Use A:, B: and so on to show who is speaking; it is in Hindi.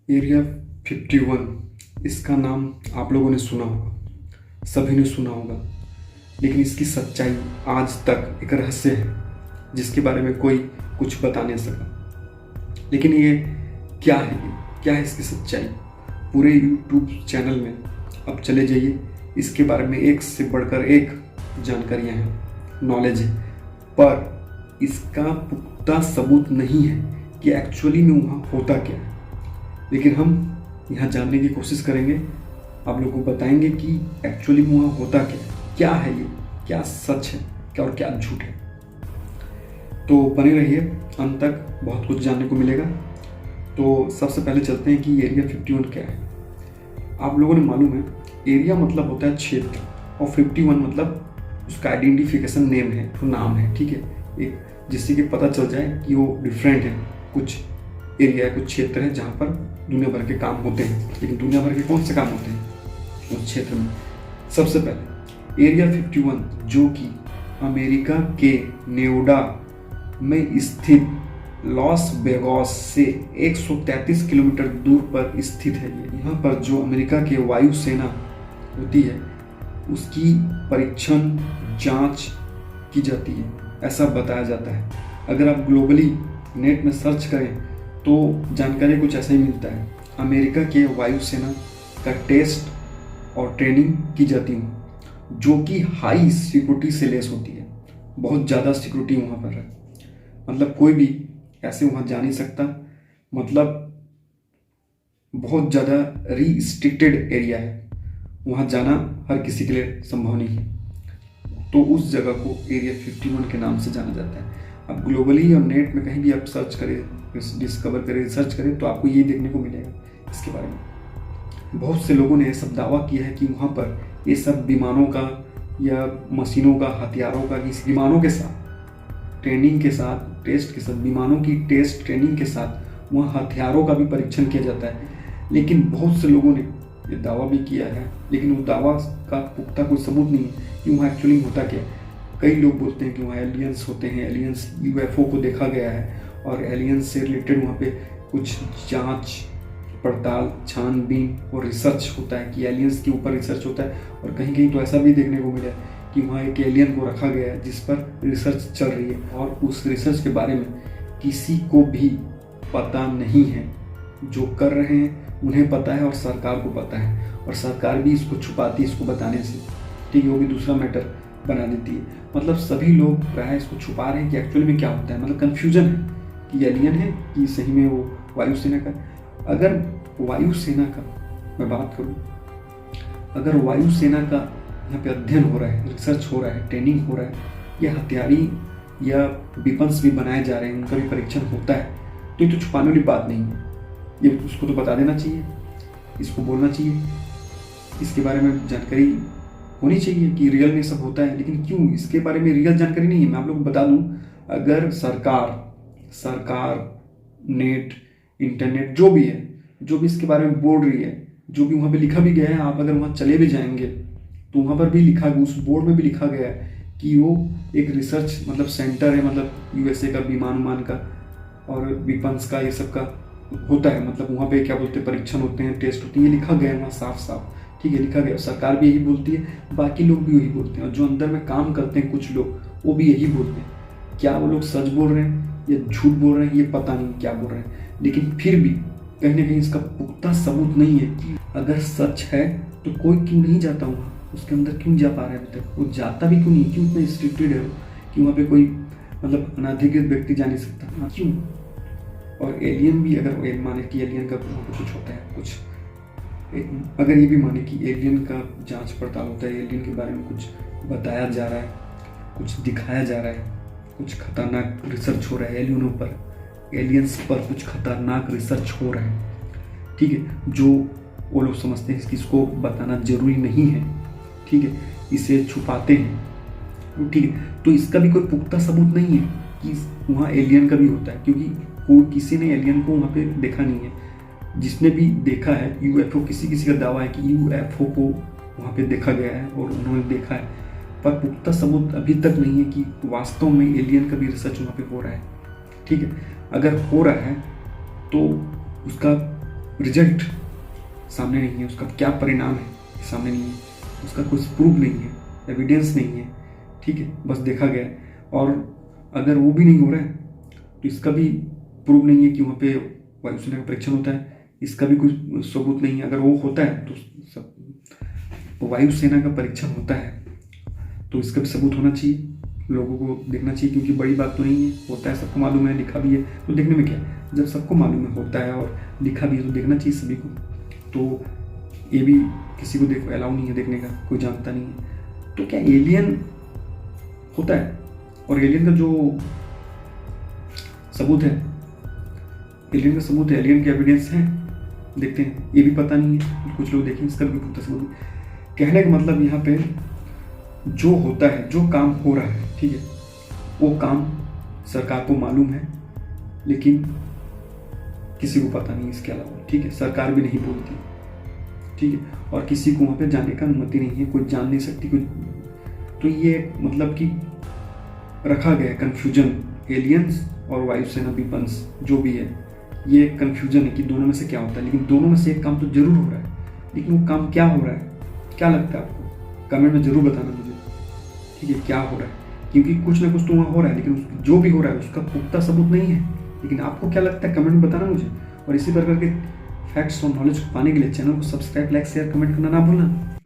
A: एरिया 51, इसका नाम आप लोगों ने सुना होगा, सभी ने सुना होगा, लेकिन इसकी सच्चाई आज तक एक रहस्य है जिसके बारे में कोई कुछ बता नहीं सका। लेकिन ये क्या है, ये क्या है इसकी सच्चाई? पूरे यूट्यूब चैनल में अब चले जाइए, इसके बारे में एक से बढ़कर एक जानकारियाँ हैं, नॉलेज है, पर इसका पुख्ता सबूत नहीं है कि एक्चुअली में वहाँ होता क्या है। लेकिन हम यहाँ जानने की कोशिश करेंगे, आप लोगों को बताएंगे कि एक्चुअली में वहाँ होता क्या है, ये क्या सच है क्या और क्या झूठ है। तो बने रहिए अंत तक, बहुत कुछ जानने को मिलेगा। तो सबसे पहले चलते हैं कि एरिया 51 क्या है। आप लोगों ने मालूम है, एरिया मतलब होता है क्षेत्र, और 51 मतलब उसका आइडेंटिफिकेशन नेम है, तो नाम है, ठीक है, एक जिससे कि पता चल जाए कि वो डिफरेंट है। कुछ एरिया है, कुछ क्षेत्र है जहाँ पर दुनिया भर के काम होते हैं, लेकिन दुनिया भर के कौन से काम होते हैं उस क्षेत्र में। सबसे पहले एरिया 51 जो कि अमेरिका के नेवाडा में स्थित लॉस वेगास से 133 किलोमीटर दूर पर स्थित है। यहाँ पर जो अमेरिका के वायुसेना होती है उसकी परीक्षण जांच की जाती है, ऐसा बताया जाता है। अगर आप ग्लोबली नेट में सर्च करें तो जानकारी कुछ ऐसा ही मिलता है। अमेरिका के वायुसेना का टेस्ट और ट्रेनिंग की जाती है जो कि हाई सिक्योरिटी से लेस होती है, बहुत ज़्यादा सिक्योरिटी वहाँ पर है, मतलब कोई भी ऐसे वहाँ जा नहीं सकता, मतलब बहुत ज़्यादा रिस्ट्रिक्टेड एरिया है, वहाँ जाना हर किसी के लिए संभव नहीं है। तो उस जगह को एरिया 51 के नाम से जाना जाता है। अब ग्लोबली और नेट में कहीं भी आप सर्च करें, डिस्कवर करें, सर्च करें तो आपको ये देखने को मिलेगा इसके बारे में। बहुत से लोगों ने सब दावा किया है कि वहाँ पर ये सब विमानों का या मशीनों का, हथियारों का, इस विमानों के साथ ट्रेनिंग के साथ, टेस्ट के साथ, विमानों की टेस्ट ट्रेनिंग के साथ वहाँ हथियारों का भी परीक्षण किया जाता है। लेकिन बहुत से लोगों ने ये दावा भी किया है, लेकिन वो दावा का पुख्ता कोई सबूत नहीं है कि वहाँ एक्चुअली होता क्या। कई लोग बोलते हैं कि वहाँ एलियंस होते हैं, एलियंस यूएफओ को देखा गया है और एलियंस से रिलेटेड वहाँ पे कुछ जांच पड़ताल, छानबीन और रिसर्च होता है कि एलियंस के ऊपर रिसर्च होता है। और कहीं कहीं तो ऐसा भी देखने को मिला है कि वहाँ एक एलियन को रखा गया है जिस पर रिसर्च चल रही है, और उस रिसर्च के बारे में किसी को भी पता नहीं है। जो कर रहे हैं उन्हें पता है और सरकार को पता है, और सरकार भी इसको छुपाती है इसको बताने से, ठीक है, वो भी दूसरा मैटर बना देती है। मतलब सभी लोग प्राय इसको छुपा रहे हैं कि एक्चुअली में क्या होता है, मतलब कन्फ्यूजन है कि एलियन है कि सही में वो वायुसेना का। अगर वायुसेना का मैं बात करूं, अगर वायुसेना का यहाँ पे अध्ययन हो रहा है, रिसर्च हो रहा है, ट्रेनिंग हो रहा है, या हथियारी या वेपन्स भी बनाए जा रहे हैं, उनका भी परीक्षण होता है, तो ये तो छुपाने वाली बात नहीं है। ये उसको तो बता देना चाहिए, इसको बोलना चाहिए, इसके बारे में जानकारी होनी चाहिए कि रियल में सब होता है। लेकिन क्यों इसके बारे में रियल जानकारी नहीं है? मैं आप लोगों को बता दूं, अगर सरकार नेट, इंटरनेट जो भी है, जो भी इसके बारे में बोल रही है, जो भी वहाँ पे लिखा भी गया है, आप अगर वहाँ चले भी जाएंगे तो वहाँ पर भी लिखा, उस बोर्ड में भी लिखा गया है कि वो एक रिसर्च मतलब सेंटर है, मतलब यूएसए का विमान का और वेपन्स का ये सब का होता है, मतलब वहाँ पे क्या बोलते हैं, परीक्षण होते हैं, टेस्ट होती है, ये लिखा गया है वहाँ साफ साफ, ठीक है, लिखा गया। सरकार भी यही बोलती है, बाकी लोग भी यही बोलते हैं, और जो अंदर में काम करते हैं कुछ लोग वो भी यही बोलते हैं। क्या वो लोग सच बोल रहे हैं या झूठ बोल रहे हैं ये पता नहीं क्या बोल रहे हैं, लेकिन फिर भी कहीं ना कहीं इसका पुख्ता सबूत नहीं है कि अगर सच है तो कोई क्यों नहीं जाता वहाँ, उसके अंदर क्यों जा पा रहा है अभी तक, वो जाता भी क्यों नहीं, क्यों इतना रिस्ट्रिक्टेड है कि वहाँ पे कोई मतलब अनाधिकृत व्यक्ति जा नहीं सकता, क्यों? और एलियन भी अगर माने कि एलियन का कुछ होता है, कुछ अगर ये भी माने कि एलियन का जांच पड़ताल होता है, एलियन के बारे में कुछ बताया जा रहा है, कुछ दिखाया जा रहा है, कुछ खतरनाक रिसर्च हो रहा है एलियनों पर, एलियंस पर कुछ खतरनाक रिसर्च हो रहा है, ठीक है, जो वो लोग समझते हैं कि इसको बताना जरूरी नहीं है, ठीक है, इसे छुपाते हैं, ठीक है। तो इसका भी कोई पुख्ता सबूत नहीं है कि वहाँ एलियन का भी होता है, क्योंकि कोई किसी ने एलियन को वहाँ पे देखा नहीं है। जिसने भी देखा है यूएफओ, किसी का दावा है कि यूएफओ को वहाँ पे देखा गया है और उन्होंने देखा है, पर पुख्ता सबूत अभी तक नहीं है कि वास्तव में एलियन का भी रिसर्च वहाँ पे हो रहा है, ठीक है। अगर हो रहा है तो उसका रिजल्ट सामने नहीं है, उसका क्या परिणाम है सामने नहीं है, उसका कुछ प्रूफ नहीं है, एविडेंस नहीं है, ठीक है, बस देखा गया है। और अगर वो भी नहीं हो रहा है तो इसका भी प्रूफ नहीं है कि वहाँ पे वायुसेना का परीक्षण होता है, इसका भी कुछ सबूत नहीं है। अगर वो होता है तो वायुसेना का परीक्षण होता है तो इसका भी सबूत होना चाहिए, लोगों को देखना चाहिए, क्योंकि बड़ी बात तो नहीं है, होता है, सबको मालूम है, लिखा भी है, तो देखने में क्या है, जब सबको मालूम है होता है और लिखा भी है तो देखना चाहिए सभी को। तो ये भी किसी को देखो अलाउ नहीं है देखने का, कोई जानता नहीं है। तो क्या एलियन होता है? और एलियन का जो सबूत है, एलियन का सबूत है, एलियन के एविडेंस हैं, देखते हैं, ये भी पता नहीं है, कुछ लोग देखें इसका भी पुख्ता सबूत। कहने का मतलब यहाँ पे जो होता है, जो काम हो रहा है, ठीक है, वो काम सरकार को मालूम है लेकिन किसी को पता नहीं इसके अलावा, ठीक है, सरकार भी नहीं बोलती, ठीक है, और किसी को वहाँ पे जाने का अनुमति नहीं है, कोई जान नहीं सकती कोई। तो ये मतलब कि रखा गया कन्फ्यूजन, एलियंस और वायुसेना वीपन्स जो भी है, ये कन्फ्यूजन है कि दोनों में से क्या होता है। लेकिन दोनों में से एक काम तो जरूर हो रहा है, लेकिन वो काम क्या हो रहा है, क्या लगता है आपको? कमेंट में जरूर बताना मुझे, ठीक है, क्या हो रहा है, क्योंकि कुछ ना कुछ तो वहाँ हो रहा है, लेकिन जो भी हो रहा है उसका पुख्ता सबूत नहीं है। लेकिन आपको क्या लगता है कमेंट में बताना मुझे। और इसी प्रकार के फैक्ट्स और नॉलेज को पाने के लिए चैनल को सब्सक्राइब, लाइक, शेयर, कमेंट करना ना भूलना।